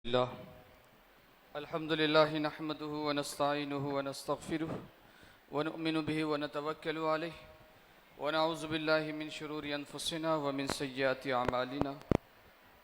अल्हम्दुलिल्लाह नहमदुहु व नस्तईनुहु व नस्तगफिरुहु व नुमिनु बिहि व नतवक्कलु अलैहि व नऊज़ु बिल्लाहि मिन शुरूरि अनफुसिना व मिन सय्यिआति अमालिना।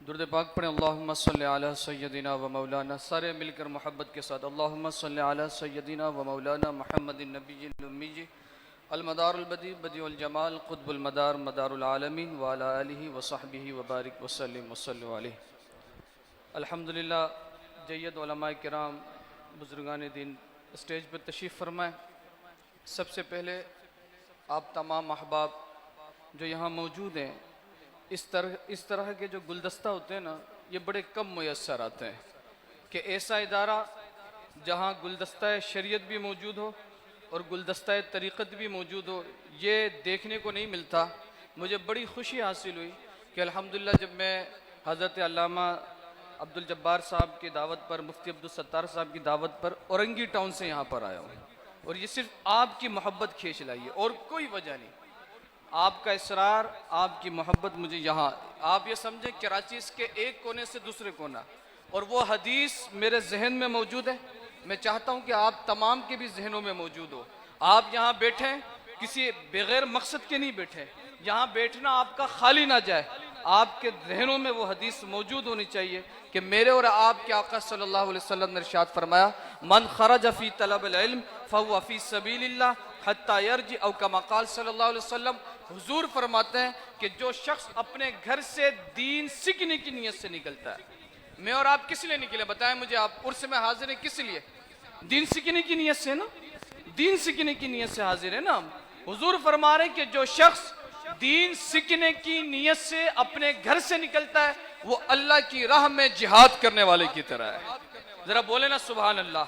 दुरूद पाक पढ़ें। अल्लाहुम्मा सल्लि अला सय्यदिना व मौलाना, सारे मिलकर मोहब्बत के साथ अल्लाहुम्मा सल्लि अला सय्यदिना व मौलाना मुहम्मदिन नबिय्यिल उम्मी अल मदारुल बदी बदीउल जमाल कुतुबुल मदार मदारुल आलमीन व अला आलिहि व सहबिहि व बारिक व सल्लिम व सल्लु अलैहि। अल्हम्दुलिल्लाह, जय्यद उलमाए किराम, बुजुर्गान दीन स्टेज पर तशरीफ़ फरमाएँ। सबसे पहले आप तमाम अहबाब जो यहाँ मौजूद हैं, इस तरह के जो गुलदस्ता होते हैं ना, ये बड़े कम मुयस्सर आते हैं कि ऐसा इदारा जहाँ गुलदस्ता शरीयत भी मौजूद हो और गुलदस्ता तरीक़त भी मौजूद हो, ये देखने को नहीं मिलता। मुझे बड़ी खुशी हासिल हुई कि अल्हम्दुलिल्लाह जब मैं हज़रत अल्लामा अब्दुल जब्बार साहब की दावत पर, मुफ्ती अब्दुल सत्तार साहब की दावत पर औरंगी टाउन से यहाँ पर आया हूँ, और ये सिर्फ आपकी मोहब्बत खींच लाई है और कोई वजह नहीं। आपका इसरार, आपकी मोहब्बत मुझे यहाँ, आप ये समझें कराची के एक कोने से दूसरे कोना, और वो हदीस मेरे जहन में मौजूद है। मैं चाहता हूँ कि आप तमाम के भी जहनों में मौजूद हो। आप यहाँ बैठें किसी बगैर मकसद के नहीं बैठे, यहाँ बैठना आपका खाली ना जाए। आपके जहनों में वो हदीस मौजूद होनी चाहिए कि मेरे और आपके आका सल्लल्लाहु अलैहि वसल्लम ने इरशाद फरमाया, मन खरज फी तलबिल इल्म फहुवा फी सबीलिल्लाह हत्ता यरजी औ कमा क़ाल सल्लल्लाहु अलैहि वसल्लम। हुजूर फरमाते हैं कि जो शख्स अपने घर से दीन सीखने की नीयत से निकलता है, मैं और आप किस लिए निकले बताएं मुझे आप? उर्स में हाजिर है किस लिए? दीन सीखने की नीयत से ना, दीन सीखने की नीयत से हाजिर है ना। हुजूर फरमा रहे कि जो शख्स दीन सीखने की नीयत से अपने घर से निकलता है, वो अल्लाह की राह में जिहाद करने वाले की तरह है। जरा बोले ना सुभान अल्लाह।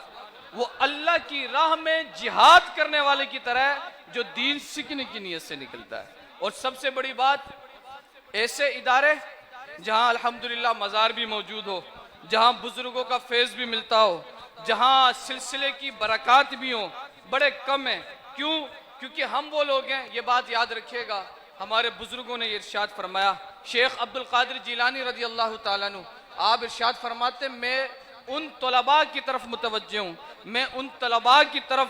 वो अल्लाह की राह में जिहाद करने वाले की तरह है जो दीन सीखने की नीयत से निकलता है। और सबसे बड़ी बात, ऐसे इदारे जहां अल्हम्दुलिल्लाह मज़ार भी मौजूद हो, जहां बुजुर्गों का फैज़ भी मिलता हो, जहां सिलसिले की बरक़ात भी हो, बड़े कम है। क्यों? क्योंकि हम वो लोग हैं, ये बात याद रखिएगा, हमारे बुजुर्गों ने इरशाद फरमाया, शेख अब्दुल कादिर जिलानी रज़ी अल्लाह ताला अन्हु, आप इरशाद फरमाते, मैं उन तलबा की तरफ मुतवज्जे हूँ, मैं उन तलबा की तरफ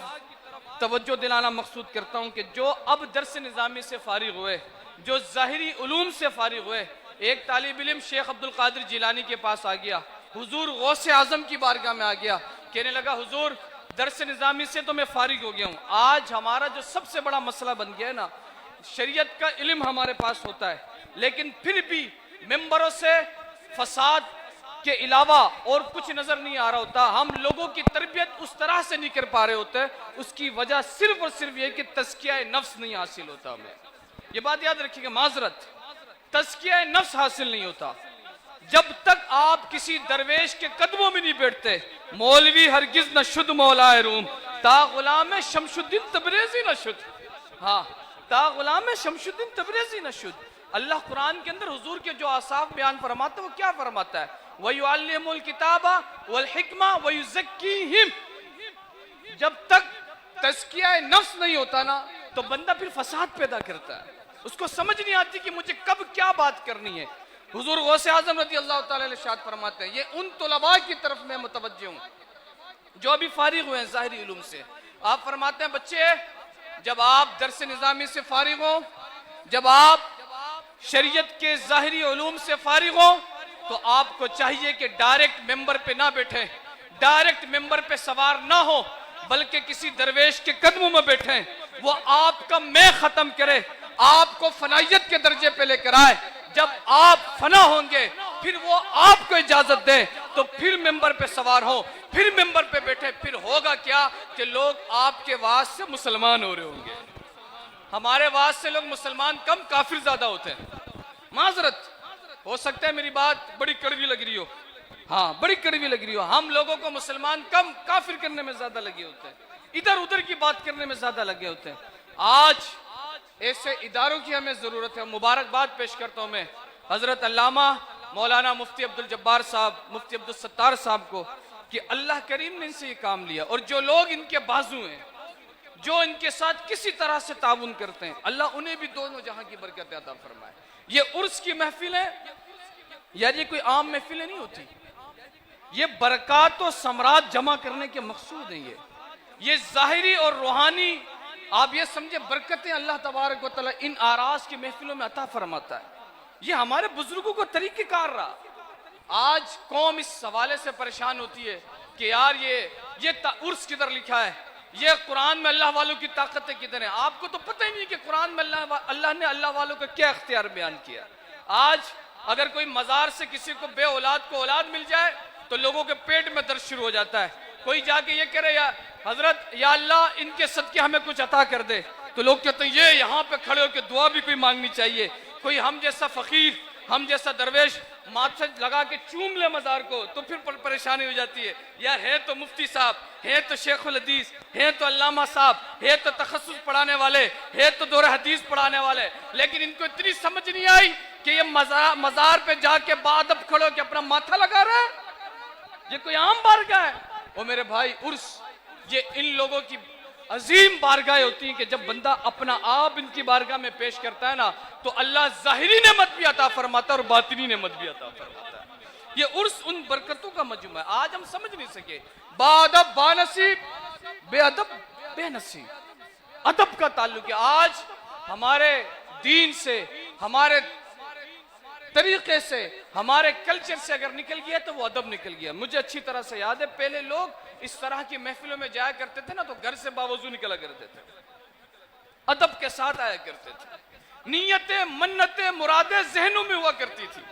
तवज्जो दिलाना मकसूद करता हूँ कि जो अब दर्स निज़ामी से फारिग हुए, जो ज़ाहिरी उलूम से फारिग हुए। एक तालिब इल्म शेख अब्दुल कादिर जिलानी के पास आ गया, हुजूर गौसे आज़म की बारगाह में आ गया, कहने लगा हुजूर दर्स निज़ामी से तो मैं फारिग हो गया हूँ, आज हमारा जो सबसे बड़ा मसला बन गया है ना, शरीयत का इल्म हमारे पास होता है, लेकिन फिर भी मेंबरों से फसाद के अलावा और कुछ नजर नहीं आ रहा होता। हम लोगों की तरबियत उस तरह से नहीं कर पा रहे होते, उसकी वजह सिर्फ और सिर्फ ये कि तज़किया नफ्स नहीं हासिल होता हमें। ये बात याद रखिएगा, माजरत, तज़किया नफ्स हासिल नहीं होता जब तक आप किसी दरवेश के कदमों में नहीं बैठते। मौलवी हरगिज न शुद्ध मौलाए रूम ता गुलाम शमशुद्दीन तबरेज़ी न शुद्ध, हाँ, ता गुलाम शमशुद्दीन तबरेज़ी न शुद्ध। अल्लाह कुरान के अंदर हुजूर के जो आसाफ बयान फरमाता है, वो क्या फरमाता है? वयुअल्लिमुल किताबा वल हिक्मा वयुज़क्कीहिम। जब तक तज़किया नफ्स नहीं होता ना, तो बंदा फिर फसाद पैदा करता है, उसको समझ नहीं आती कि मुझे कब क्या बात करनी है। हुजूर गौसे आज़म रज़ी अल्लाह ताला अन्हु इरशाद फरमाते हैं, ये उन तुलबा की तरफ मैं मुतवज्जे हूँ जो अभी फारिग हुए हैं ज़ाहिरी इल्म से। आप फरमाते हैं, बच्चे जब आप दर्स निज़ामी से फारिग हो, जब आप शरीयत के ज़ाहिरी उलूम से फारिग हो, तो आपको चाहिए कि डायरेक्ट मेंबर पे ना बैठे, डायरेक्ट मेंबर पे सवार ना हो, बल्कि किसी दरवेश के कदमों में बैठे, वो आपका मैं खत्म करे, आपको फनाइयत के दर्जे पे लेकर आए। जब आप फना होंगे फिर वो आपको इजाजत दे, तो फिर मेंबर पे सवार हो, फिर मेंबर पे बैठे। फिर होगा क्या कि लोग आपके वाज से मुसलमान हो रहे होंगे। हमारे वाज से लोग मुसलमान कम, काफिर ज्यादा होते हैं। माजरत, हो सकता है मेरी बात बड़ी कड़वी लग रही हो, हाँ बड़ी कड़वी लग रही हो। हम लोगों को मुसलमान कम, काफिर करने में ज्यादा लगे होते हैं, इधर उधर की बात करने में ज्यादा लगे होते हैं। आज ऐसे इदारों की हमें जरूरत है। मुबारकबाद पेश करता हूं मैं हजरत अल्लामा मौलाना मुफ्ती अब्दुल जब्बार साहब, मुफ्ती अब्दुल सत्तार साहब को, कि अल्लाह करीम ने इनसे ये काम लिया, और जो लोग इनके बाजू हैं, जो इनके साथ किसी तरह से ताउन करते हैं, अल्लाह उन्हें भी दोनों जहां की बरकत अता फरमाए। ये उर्स की महफिल है यार, ये कोई आम महफिलें नहीं होती। ये बरक़ात और समरात जमा करने के मकसूद है। ये ज़ाहिरी और रूहानी, आप ये समझे, बरकतें अल्लाह तबारक व तआला इन आरास की महफिलों में अता फरमाता है। ये हमारे बुजुर्गों को तरीक़ेकार रहा। आज कौम इस हवाले से परेशान होती है कि यार ये उर्स किधर लिखा है, ये कुरान में अल्लाह वालों की ताकतें किधर हैं। आपको तो पता ही नहीं कि कुरान में अल्लाह ने अल्लाह वालों का क्या इख्तियार बयान किया। आज अगर कोई मज़ार से किसी को बे औलाद को औलाद मिल जाए तो लोगों के पेट में दर्द शुरू हो जाता है। कोई जाके ये कह रहे या हजरत या अल्लाह इनके सदके हमें कुछ अता कर दे, तो लोग कहते हैं ये यहाँ पे खड़े होकर दुआ भी कोई मांगनी चाहिए। कोई हम जैसा फकीर, हम जैसा दरवेश माथे लगा के चूम ले मजार को तो फिर परेशानी हो जाती है। यार है तो मुफ्ती साहब, है तो शेखुल हदीस, है तो अल्लामा साहब, है तो तखस्सुस पढ़ाने वाले, है तो दौरा हदीस पढ़ाने वाले, लेकिन इनको इतनी समझ नहीं आई कि ये मजार पे जाके बादब खड़ो के अपना माथा लगा रहा है। ये कोई आम बारगाह है? ओ मेरे भाई, उर्स ये इन लोगों की अजीम बारगाह होती है कि जब बंदा अपना आप इनकी बारगाह में पेश करता है ना, तो अल्लाह ज़ाहिरी नेमत भी अता फरमाता है और बातिनी नेमत भी अता फरमाता है। ये उर्स उन बरकतों का मजमुआ है। आज हम समझ नहीं सके, बादब बानसीब, बेअदब बेनसीब। अदब का ताल्लुक है। आज हमारे दीन से, हमारे तरीके से, हमारे कल्चर से अगर निकल गया तो वो अदब निकल गया। मुझे अच्छी तरह से याद है, पहले लोग इस तरह की महफिलों में जाया करते थे ना, तो घर से बावजूद निकला करते थे, अदब के साथ आया करते थे। नीयतें, मन्नतें, मुरादें जहनों में हुआ करती थी।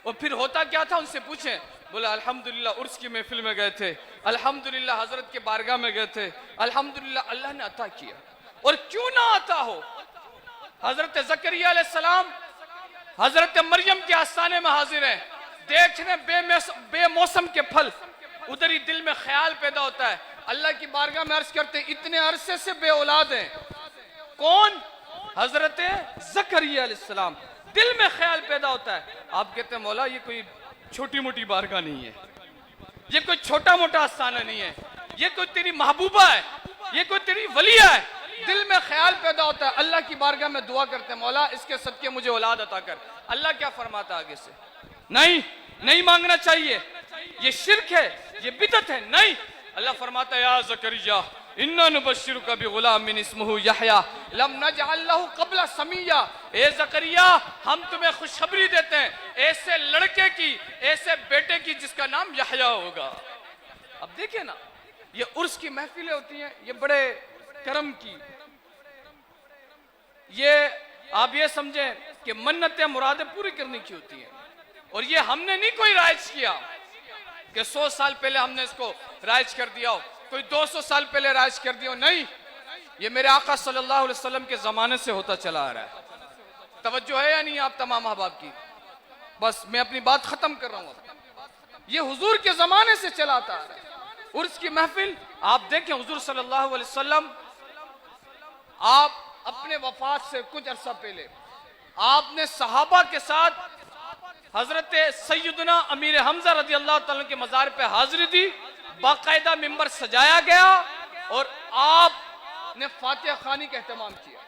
और फिर होता क्या था, उनसे पूछें, बोला अल्हम्दुलिल्लाह उर्स की महफिल में गए थे, अल्हम्दुलिल्लाह हजरत के बारगाह में गए थे, अल्हम्दुलिल्लाह अल्लाह ने अता किया। और क्यों ना अता हो, हजरत ज़करिया अलैहिस्सलाम हजरत मरियम के आस्थाने में हाजिर हैं, देख रहे बेमौसम के फल, उधर ही दिल में ख्याल पैदा होता है। अल्लाह की बारगाह में अर्ज करते, इतने अरसे से बे औलाद हैं। कौन? हजरत ज़करिया अलैहिस्सलाम। दिल में ख्याल पैदा होता है। आप कहते हैं मौला ये कोई छोटी मोटी बारगाह नहीं है, ये कोई छोटा मोटा आस्थाना नहीं है, ये कोई तेरी महबूबा है, ये कोई तेरी वलिया है। दिल में ख्याल पैदा होता है, अल्लाह की बारगाह में दुआ करते हैं, मौला इसके सदके मुझे औलाद अता कर। अल्लाह क्या फरमाता आगे से? नहीं, नहीं मांगना चाहिए, ये शिर्क है, ये बिदअत है। नहीं, अल्लाह फरमाता है या ज़करिया इन्ना नुबश्शिरुका बिग़ुलामिन इस्मुहु यहया लम नजअल लहु क़ब्ला समिया। ए ज़करिया, हम तुम्हें खुशखबरी देते हैं ऐसे लड़के की, ऐसे बेटे की जिसका नाम यहया होगा। अब देखिए ना, ये उर्स की महफिलें होती हैं, ये बड़े करम की, ये आप ये समझें कि मन्नतें मुरादें पूरी करने की होती हैं। और ये हमने नहीं कोई राइज किया कि 100 साल पहले हमने इसको राइज कर दिया हो, कोई 200 साल पहले राइज कर दिया हो। नहीं, ये मेरे आका सल्लल्लाहु अलैहि वसल्लम के जमाने से होता चला आ रहा है। तवज्जो है या नहीं आप तमाम अहबाब की? बस मैं अपनी बात खत्म कर रहा हूं। ये हुजूर के जमाने से चला आता आ रहा है। उर्स की महफिल आप देखें, हुजूर सल्लल्लाहु अलैहि वसल्लम आप अपने वफात से कुछ अरसा पहले आपने सहाबा के साथ हजरत सैयदना अमीर हमजा रज़ी अल्लाह तआला के मज़ार पे हाजिरी दी। बाकायदा मिंबर सजाया गया और आपने फातिहा खानी का एहतमाम किया।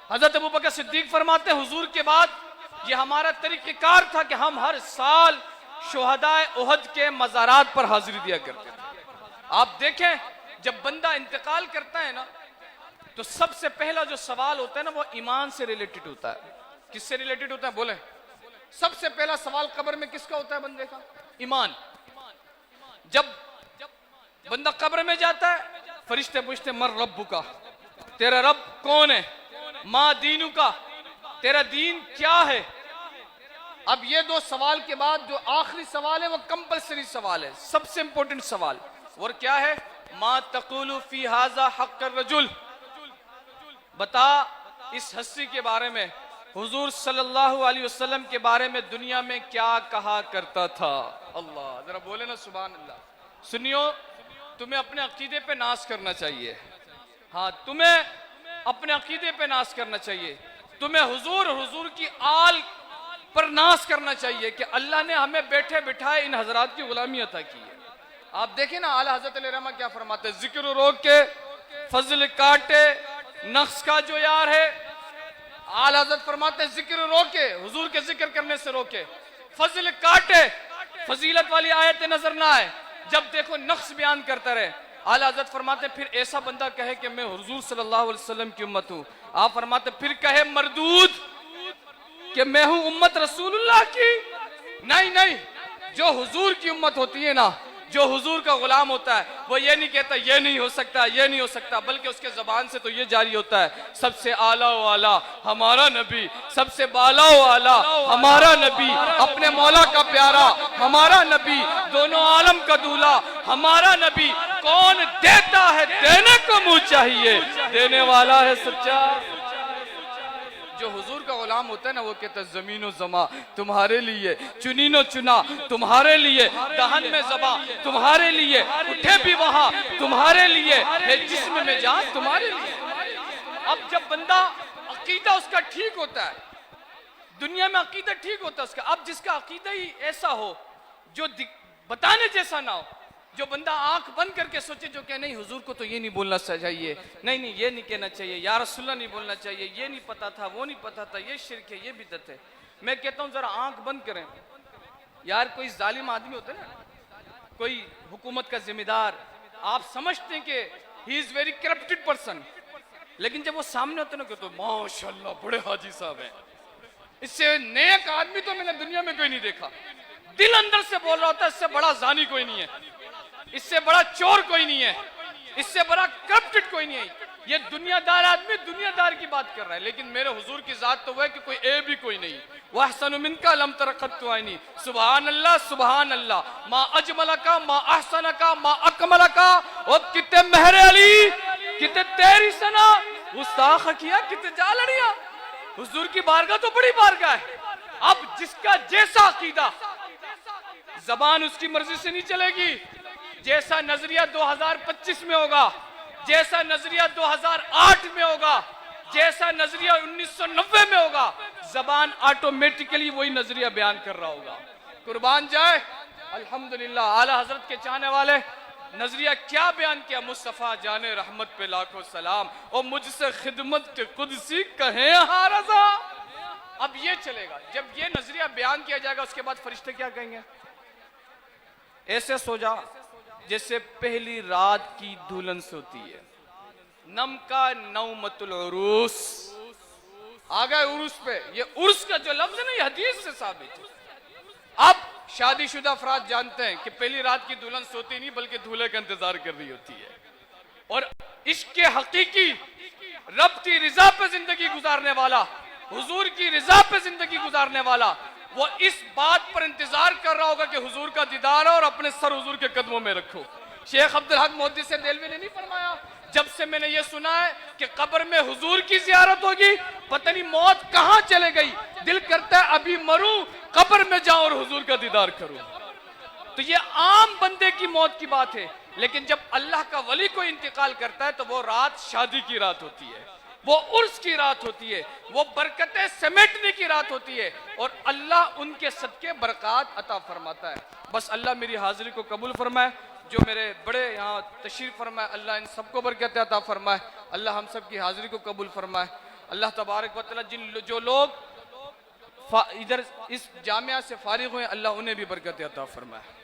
हजरत अबू बकर सिद्दीक फरमाते हैं, हुजूर के बाद ये हमारा तरीक़ेकार था कि हम हर साल शुहदाए उहद के मज़ारात पर हाजिरी दिया करते थे। आप देखें, जब बंदा इंतकाल करता है ना, तो सबसे पहला जो सवाल होता है ना, वो ईमान से रिलेटेड होता है। किससे रिलेटेड होता है? बोले। सबसे पहला सवाल कब्र में किसका होता है? बंदे का ईमान। जब बंदा कब्र में जाता है, फरिश्ते पूछते मर रब्बु का, तेरा रब कौन है? माँ दीनु का, तेरा दीन क्या है? अब ये दो सवाल के बाद जो आखिरी सवाल है वो कंपलसरी सवाल है, सबसे इंपॉर्टेंट सवाल। और क्या है? मा तक़ूलु फी हाज़ा हक़्क़ुर रजुल, बता इस हस्ती के बारे में, हुजूर सल्लल्लाहु अलैहि वसल्लम के बारे में दुनिया में क्या कहा करता था। अल्लाह, जरा बोले ना सुभान अल्लाह। सुनियो, तुम्हें अपने अकीदे पे नाश करना चाहिए। हाँ, तुम्हें अपने अकीदे पे नाश करना चाहिए। तुम्हें हुजूर की आल पर नाश करना चाहिए कि अल्लाह ने हमें बैठे बिठाए इन हजरात की गुलामी अता की है। आप देखें ना, आला हजरत अलैहिर्रहमा क्या फरमाते हैं, जिक्र रोक के फजल काटे नक्श का जो यार है। आला हजरत फरमाते हैं जिक्र रोके, हुजूर के जिक्र करने से रोके, फजल काटे फजीलत वाली आयतें नजर ना आए, जब देखो नक्श बयान करता रहे। आला हज़रत फरमाते फिर ऐसा बंदा कहे कि मैं हुजूर सल्लल्लाहु अलैहि वसल्लम की उम्मत हूँ, आप फरमाते फिर कहे मरदूद कि मैं हूँ उम्मत रसूलुल्लाह की। नहीं नहीं, जो हुजूर की उम्मत होती है ना, जो हुजूर का गुलाम होता है, वो ये नहीं कहता ये नहीं हो सकता, ये नहीं हो सकता, बल्कि उसके जबान से तो ये जारी होता है सबसे आला व आला हमारा नबी, सबसे बाला व आला हमारा नबी, अपने मौला का प्यारा हमारा नबी, दोनों आलम का दूल्हा हमारा नबी। कौन देता है देने को मुंह चाहिए, देने वाला है सच्चा। जो हुजूर का गुलाम होता है ना, वो कहता है जमीनो जमा तुम्हारे लिए, चुनीनो चुना तुम्हारे लिए, दहन में जबा तुम्हारे लिए, उठे भी वहां तुम्हारे लिए, है जिस्म में जान तुम्हारे लिए। अब जब बंदा अकीदा उसका ठीक होता है, दुनिया में अकीदा ठीक होता है उसका, अब जिसका अकीदा ही ऐसा हो जो बताने जैसा ना हो, जो बंदा आंख बंद करके सोचे, जो कहे नहीं हुजूर को तो ये नहीं बोलना चाहिए, नहीं नहीं ये नहीं कहना चाहिए, या रसूलुल्लाह नहीं बोलना चाहिए, ये नहीं पता था, वो नहीं पता था, ये शिर्क है, ये बिदअत है। मैं कहता हूँ जरा आंख बंद करें यार। कोई जालिम आदमी होता है ना, कोई हुकूमत का जिम्मेदार, आप समझते हैं कि he is very corrupted person, लेकिन जब वो सामने होते ना तो माशाल्लाह बड़े हाजी साहब हैं, इससे नेक आदमी तो मैंने दुनिया में कोई नहीं देखा। दिल अंदर से बोल रहा होता है इससे बड़ा जानी कोई नहीं है, इससे बड़ा चोर कोई नहीं है, इससे बड़ा करप्टेड कोई नहीं है। ये दुनियादार आदमी दुनियादार की बात कर रहा है, लेकिन मेरे हुजूर की जात तो वह कि कोई ए भी कोई नहीं। वह अहसनु मिनका लम तरक़्क़तु ऐनी, सुभान अल्लाह सुभान अल्लाह, मा अजमला का मा अहसन का मा अकमल का, और कितने मेहर अली कितने तेरी सना गुस्ताख किया, कितने जालड़िया। हुजूर की बारगाह तो बड़ी बारगाह है। अब जिसका जैसा अकीदा, जबान उसकी मर्जी से नहीं चलेगी। जैसा नजरिया 2025 में होगा, जैसा नजरिया 2008 में होगा, जैसा नजरिया 1990 में होगा, जबान ऑटोमेटिकली वही नजरिया बयान कर रहा होगा। कुर्बान जाए अल्हम्दुलिल्लाह, आला हजरत के चाहने वाले नजरिया क्या बयान किया, मुस्तफा जाने रहमत पे लाखों सलाम, और मुझसे खिदमत के कुदसी कहें हाँ रज़ा। अब ये चलेगा, जब ये नजरिया बयान किया जाएगा उसके बाद फरिश्ते क्या कहेंगे? ऐसे सो जा जैसे पहली रात की दुल्हन सोती है। नम का नौमतुल उरूस, आ गए उरूस पे। ये उर्स का जो लफ्ज है ना, ये हदीस से साबित है। अब शादीशुदा अफराद जानते हैं कि पहली रात की दुल्हन सोती नहीं बल्कि दूल्हे का इंतजार कर रही होती है, और इसके हकीकी रब की रिजा पे जिंदगी गुजारने वाला, हुजूर की रिजा पे जिंदगी गुजारने वाला, वो इस बात पर इंतजार कर रहा होगा कि हुजूर का दीदार हो और अपने सर हुजूर के कदमों में रखो। शेख अब्दुल हक मोहद्दिस से देलवी ने नहीं फरमाया, जब से मैंने ये सुना है कि कब्र में हुजूर की जियारत होगी, पता नहीं मौत कहां चले गई, दिल करता है अभी मरूं, कब्र में जाऊं और हुजूर का दीदार करूं। तो ये आम बंदे की मौत की बात है, लेकिन जब अल्लाह का वली कोई इंतकाल करता है तो वो रात शादी की रात होती है, वो उर्स की रात होती है, वो बरकतें समेटने की रात होती है, और अल्लाह उनके सदके बरकत अता फरमाता है। बस अल्लाह मेरी हाजिरी को कबूल फरमाए, जो मेरे बड़े यहाँ तशरीफ फरमाए, अल्लाह इन सबको बरकत अता फरमाए, अल्लाह हम सब की हाजिरी को कबूल फरमाए। अल्लाह तबारक व तआला जो लोग इधर इस जामिया से फारिग हुए, अल्लाह उन्हें भी बरकत अता फरमाए।